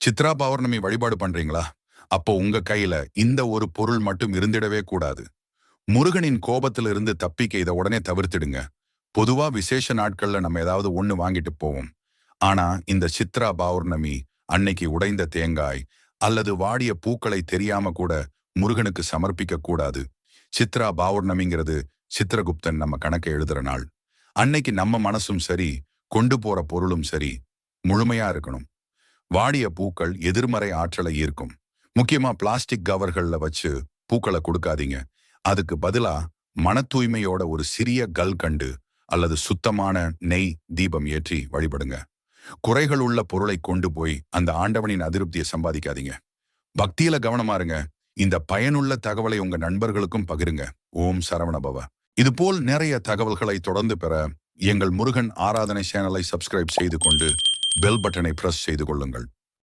சித்ரா பௌர்ணமி வழிபாடு பண்றீங்களா? அப்போ உங்க கையில இந்த ஒரு பொருள் மட்டும் இருந்திடவே கூடாது. முருகனின் கோபத்திலிருந்து தப்பிக்க இதை உடனே தவிர்த்திடுங்க. பொதுவா விசேஷ நாட்கள்ல நம்ம ஏதாவது ஒண்ணு வாங்கிட்டு போவோம். ஆனா இந்த சித்ரா பௌர்ணமி அன்னைக்கு உடைந்த தேங்காய் அல்லது வாடிய பூக்களை தெரியாம கூட முருகனுக்கு சமர்ப்பிக்க கூடாது. சித்ரா பௌர்ணமிங்கிறது சித்திரகுப்தன் நம்ம கணக்கை எழுதுற நாள். அன்னைக்கு நம்ம மனசும் சரி, கொண்டு போற பொருளும் சரி, முழுமையா இருக்கணும். வாடிய பூக்கள் எதிர்மறை ஆற்றலை ஈர்க்கும். முக்கியமா பிளாஸ்டிக் கவர்கள்ல வச்சு பூக்களை கொடுக்காதீங்க. அதுக்கு பதிலா மன தூய்மையோட ஒரு சிறிய கல்கண்டு அல்லது சுத்தமான நெய் தீபம் ஏற்றி வழிபடுங்க. குறைகள் உள்ள பொருளை கொண்டு போய் அந்த ஆண்டவனின் அதிருப்தியை சம்பாதிக்காதீங்க. பக்தியில கவனமா இருங்க. இந்த பயனுள்ள தகவலை உங்க நண்பர்களுக்கும் பகிருங்க. ஓம் சரவணபவ. இதுபோல் நிறைய தகவல்களை தொடர்ந்து பெற எங்கள் முருகன் ஆராதனை சேனலை சப்ஸ்கிரைப் செய்து கொண்டு பெல் பட்டனை பிரஸ் செய்து கொள்ளுங்கள்.